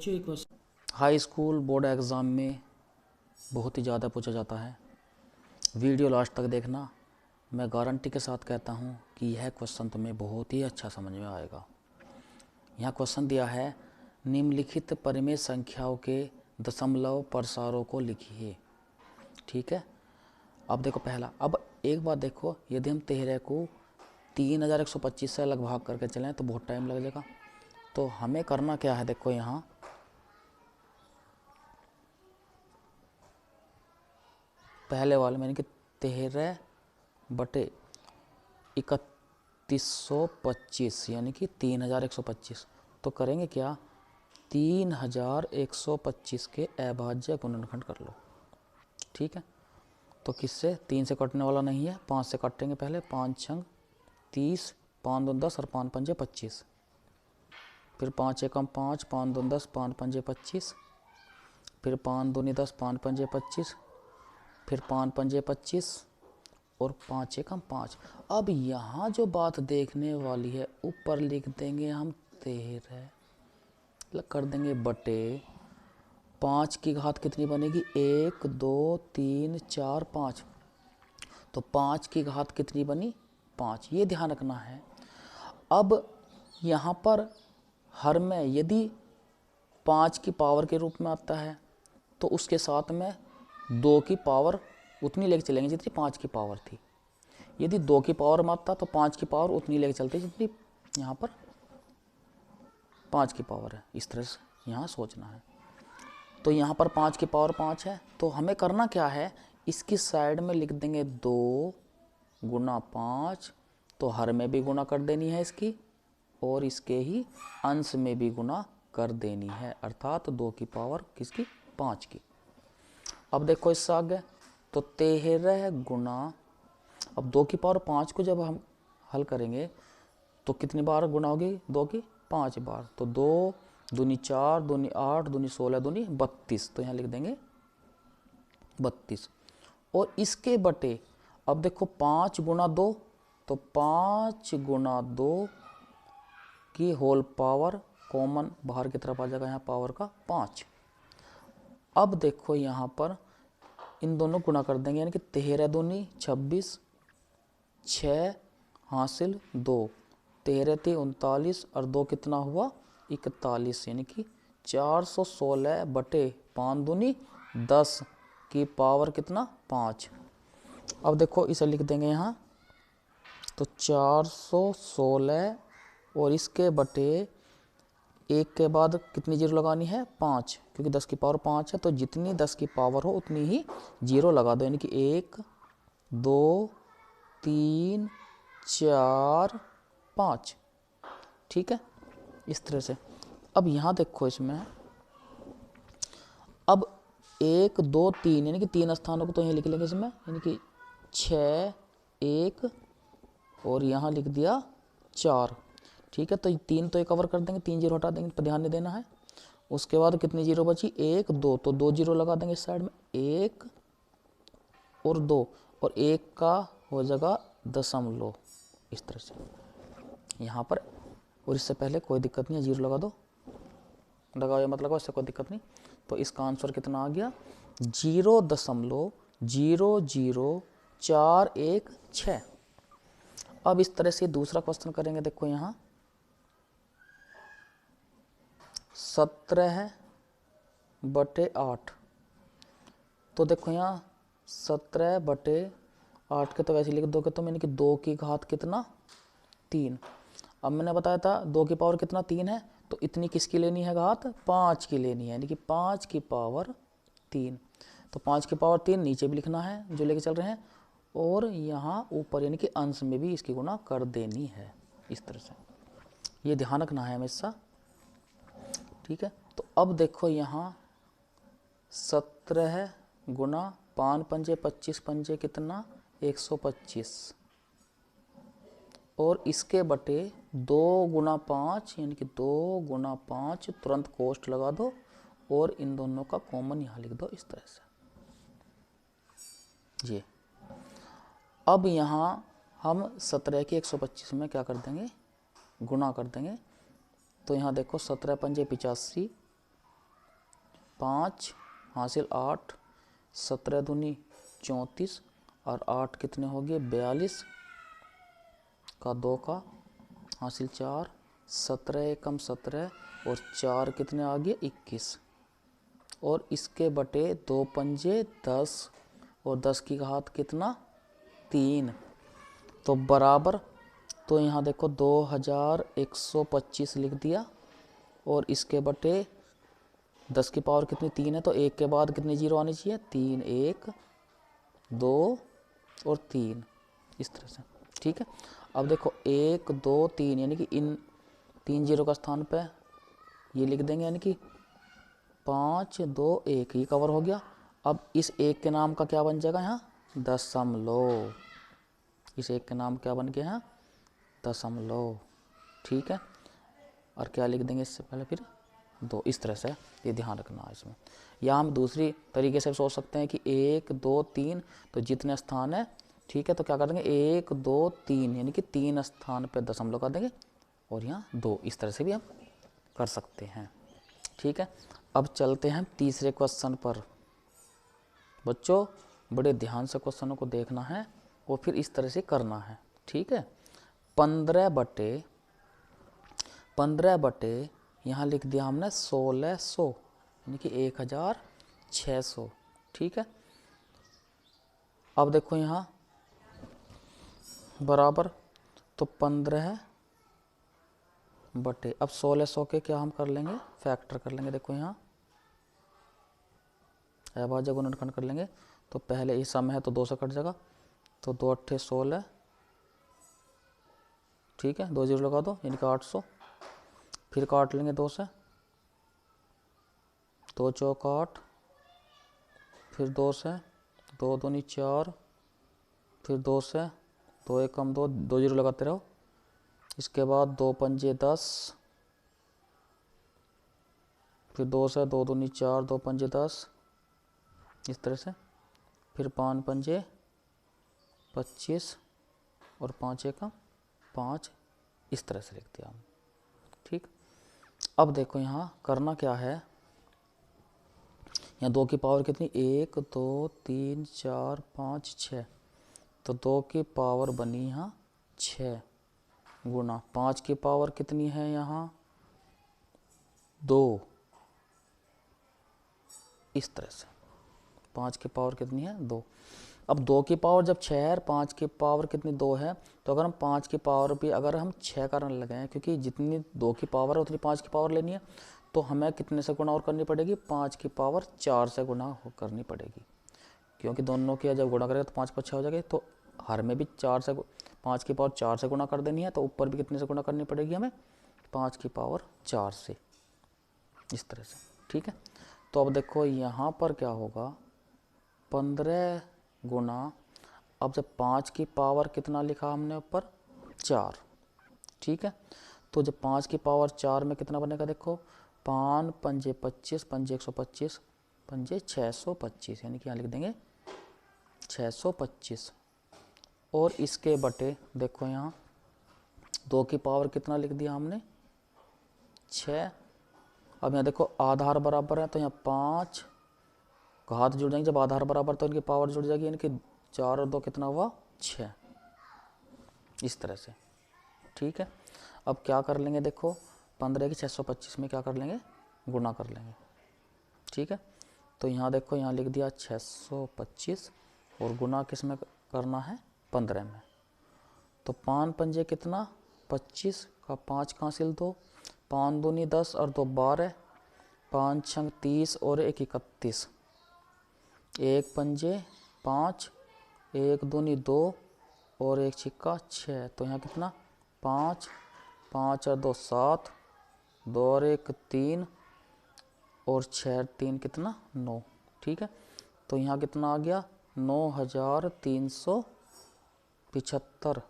बच्चों एक question high school board exam में बहुत ही ज़्यादा पूछा जाता है। वीडियो लास्ट तक देखना। मैं गारंटी के साथ कहता हूँ कि यह क्वेश्चन तुम्हें बहुत ही अच्छा समझ में आएगा। यहाँ क्वेश्चन दिया है, निम्नलिखित परिमेय संख्याओं के दशमलव प्रसारों को लिखिए। ठीक है, अब देखो पहला। अब एक बात देखो, यदि हम 13 को 3125 से अलग भाग करके चलें तो बहुत टाइम लग जाएगा। तो हमें करना क्या है, देखो यहाँ पहले वाले में यानी कि 13/3125 यानी कि 3125। तो करेंगे क्या, 3125 के अभाज्य गुणनखंड कर लो। ठीक है, तो किससे, 3 से कटने वाला नहीं है, 5 से काटेंगे पहले। 5 छंग 30, 5 दूनी 10 और 5 पंजे 25। फिर 5 एकम 5, 5 दूनी 10, 5 पंजे 25। फिर 5 दूनी 10, 5 पंजे 25। फिर 5 पंजे 25 और 5 एकम 5। अब यहाँ जो बात देखने वाली है, ऊपर लिख देंगे हम 13 कर देंगे बटे 5 की घात कितनी बनेगी, 1 2 3 4 5। तो 5 की घात कितनी बनी, 5। ये ध्यान रखना है। अब यहाँ पर हर में यदि 5 की पावर के रूप में आता है तो उसके साथ में 2 की पावर उतनी लेके चलेंगे जितनी 5 की पावर थी। यदि 2 की पावर में आता तो 5 की पावर उतनी लेके चलते जितनी यहाँ पर 5 की पावर है। इस तरह से यहाँ सोचना है। तो यहाँ पर 5 की पावर 5 है, तो हमें करना क्या है, इसकी साइड में लिख देंगे 2 गुना 5। तो हर में भी गुना कर देनी है इसकी, और इसके ही अंश में भी गुना कर देनी है, अर्थात 2 की पावर किसकी, 5 की। अब देखो इससे आगे, तो 13 गुना, अब 2 की पावर 5 को जब हम हल करेंगे तो कितनी बार गुना होगी, 2 की 5 बार। तो 2 दूनी 4, दूनी 8, दूनी 16, दूनी 32। तो यहाँ लिख देंगे 32। और इसके बटे, अब देखो 5 गुना 2, तो 5 गुना 2 की होल पावर, कॉमन बाहर की तरफ आ जाएगा यहाँ पावर का 5। अब देखो यहाँ पर इन दोनों गुना कर देंगे, यानी कि 13 दूनी 26, 6 हासिल 2, 13 थी 39 और 2 कितना हुआ, 41। यानी कि 416 बटे 5 दूनी 10 की पावर कितना, 5। अब देखो इसे लिख देंगे यहाँ, तो 416 और इसके बटे 1 के बाद कितनी जीरो लगानी है, 5, क्योंकि 10 की पावर 5 है। तो जितनी 10 की पावर हो उतनी ही जीरो लगा दो, यानी कि 1 2 3 4 5। ठीक है, इस तरह से। अब यहाँ देखो इसमें, अब 1 2 3 यानी कि 3 स्थानों को तो यहाँ लिख लेंगे इसमें, यानी कि 6 1 और यहाँ लिख दिया 4। ठीक है, तो 3 तो ये कवर कर देंगे, 3 जीरो हटा देंगे, पर ध्यान नहीं देना है। उसके बाद कितनी जीरो बची, 1 2, तो 2 जीरो लगा देंगे इस साइड में, 1 और 2, और 1 का हो जाएगा दशमलव, इस तरह से यहाँ पर। और इससे पहले कोई दिक्कत नहीं है, जीरो लगा दो, लगाओ या मत लगाओ, इससे कोई दिक्कत नहीं। तो इसका आंसर कितना आ गया, 0.00041 6। अब इस तरह से दूसरा क्वेश्चन करेंगे। देखो यहाँ 17/8। तो देखो यहाँ 17/8 के तो वैसे लिख दोगे तो, यानी कि 2 की घात कितना, 3। अब मैंने बताया था 2 की पावर कितना, 3 है। तो इतनी किसकी लेनी है घात, 5 की लेनी है, यानी कि 5 की पावर 3। तो 5 की पावर 3 नीचे भी लिखना है जो लेके चल रहे हैं, और यहाँ ऊपर यानी कि अंश में भी इसकी गुना कर देनी है, इस तरह से। ये ध्यान रखना है हमेशा। ठीक है, तो अब देखो यहाँ 17 गुना 5 पंजे 25 पंजे कितना, 125, और इसके बटे 2 गुना 5 यानी कि 2 गुना 5। तुरंत कोष्ठ लगा दो और इन दोनों का कॉमन यहाँ लिख दो, इस तरह से। ये अब यहाँ हम 17 की 125 में क्या कर देंगे, गुना कर देंगे। तो यहाँ देखो 17 पंजे 85, 5 हासिल 8, 17 दूनी 34 और 8 कितने हो गए 42 का 2 का हासिल 4, 17 एकम 17 और 4 कितने आ गए 21 और इसके बटे 2 पंजे 10 और 10 की घात कितना 3 तो बराबर। तो यहाँ देखो 2125 लिख दिया और इसके बटे 10 की पावर कितनी 3 है तो 1 के बाद कितनी जीरो आनी चाहिए 3, 1 2 और 3 इस तरह से। ठीक है, अब देखो 1 2 3 यानी कि इन 3 जीरो का स्थान पे ये लिख देंगे यानी कि 5 2 1 ये कवर हो गया। अब इस 1 के नाम का क्या बन जाएगा यहाँ दशमलव, इस 1 के नाम क्या बन गया यहाँ दशमलव। ठीक है, और क्या लिख देंगे इससे पहले फिर 2 इस तरह से, ये ध्यान रखना है इसमें। या हम दूसरी तरीके से सोच सकते हैं कि 1 2 3 तो जितने स्थान है ठीक है तो क्या कर देंगे 1 2 3 यानी कि 3 स्थान पे दशमलव कर देंगे और यहाँ 2 इस तरह से भी हम कर सकते हैं। ठीक है, अब चलते हैं तीसरे क्वेश्चन पर। बच्चों बड़े ध्यान से क्वेश्चनों को देखना है और फिर इस तरह से करना है। ठीक है, 15 बटे यहाँ लिख दिया हमने 1600 यानी कि 1600। ठीक है, अब देखो यहाँ बराबर तो 15 बटे अब 1600 के क्या हम कर लेंगे फैक्टर कर लेंगे। देखो यहाँ अभाज्य गुणनखंड कर लेंगे तो पहले इस सम है तो 2 से कट जाएगा तो 2 अट्ठे 16। ठीक है, 2 जीरो लगा दो यानी कि 800, फिर काट लेंगे 2 से, 2 चौक 8, फिर 2 से 2 दूनी 4, फिर 2 से 2 एकम 2, 2 जीरो लगाते रहो। इसके बाद 2 पंजे 10, फिर 2 से 2 दूनी 4, 2 पंजे 10 इस तरह से, फिर 5 पंजे 25 और 5 एकम 5 इस तरह से लिख दिया हम। ठीक, अब देखो यहाँ करना क्या है, यहाँ 2 की पावर कितनी 1 2 3 4 5 6 तो 2 की पावर बनी यहाँ 6 गुना 5 की पावर कितनी है यहाँ 2 इस तरह से, 5 की पावर कितनी है 2। अब 2 की पावर जब 6 है 5 की पावर कितनी 2 है तो अगर हम 5 की पावर भी अगर हम 6 करने लगे हैं क्योंकि जितनी 2 की पावर है उतनी 5 की पावर लेनी है तो हमें कितने से गुणा और करनी पड़ेगी 5 की पावर 4 से गुणा करनी पड़ेगी क्योंकि दोनों की जब गुणा करेगा तो 5 पर 6 हो जाएगी तो हर में भी 4 से 5 की पावर 4 से गुणा कर देनी है तो ऊपर भी कितने से गुणा करनी पड़ेगी हमें 5 की पावर 4 से इस तरह से। ठीक है, तो अब देखो यहाँ पर क्या होगा 15 गुना अब जब 5 की पावर कितना लिखा हमने ऊपर 4। ठीक है, तो जब 5 की पावर 4 में कितना बनेगा देखो 5 पंजे 25 पंजे 125 पंजे 625 यानी कि यहाँ लिख देंगे 625 और इसके बटे देखो यहाँ 2 की पावर कितना लिख दिया हमने 6। अब यहाँ देखो आधार बराबर है तो यहाँ 5 घात जुड़ जाएंगे, जब आधार बराबर तो इनकी पावर जुड़ जाएगी यानी कि 4 और 2 कितना हुआ 6 इस तरह से। ठीक है, अब क्या कर लेंगे देखो 15 की 625 में क्या कर लेंगे गुणा कर लेंगे। ठीक है, तो यहाँ देखो यहाँ लिख दिया 625 और गुणा किस में करना है 15 में तो 5 पंजे कितना 25 का 5 का हासिल 2, 5 दूनी 10 और 2 12, 5 छंग 30 और 1 31, 1 पंजे 5, 1 दूनी 2 और 1 छिक्का 6 तो यहाँ कितना 5, 5 और 2 7, 2 और 1 3 और 6 3 कितना 9। ठीक है, तो यहाँ कितना आ गया 9375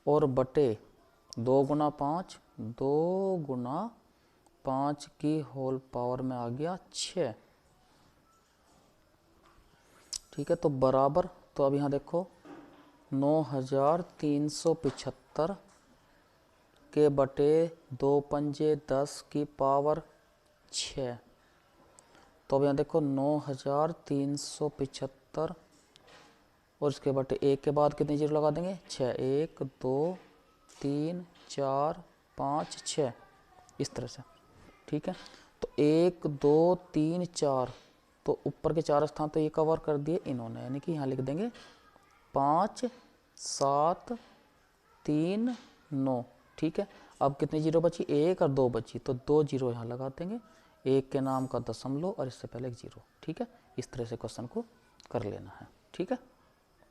और बटे 2 गुना 5, 2 गुना 5 की होल पावर में आ गया 6। ठीक है, तो बराबर तो अब यहाँ देखो 9375 के बटे 2 पंजे 10 की पावर 6 तो अब यहाँ देखो 9375 और इसके बटे 1 के बाद कितने जीरो लगा देंगे 6, 1 2 3 4 5 6 इस तरह से, ठीक है। तो 1 2 3 4, तो ऊपर के 4 स्थान तो ये कवर कर दिए इन्होंने, यानी कि यहाँ लिख देंगे 5 7 3 9, ठीक है। अब कितनी जीरो बची 1 और 2 बची, तो 2 जीरो यहाँ लगा देंगे, 1 के नाम का दशमलव और इससे पहले एक जीरो, ठीक है। इस तरह से क्वेश्चन को कर लेना है, ठीक है।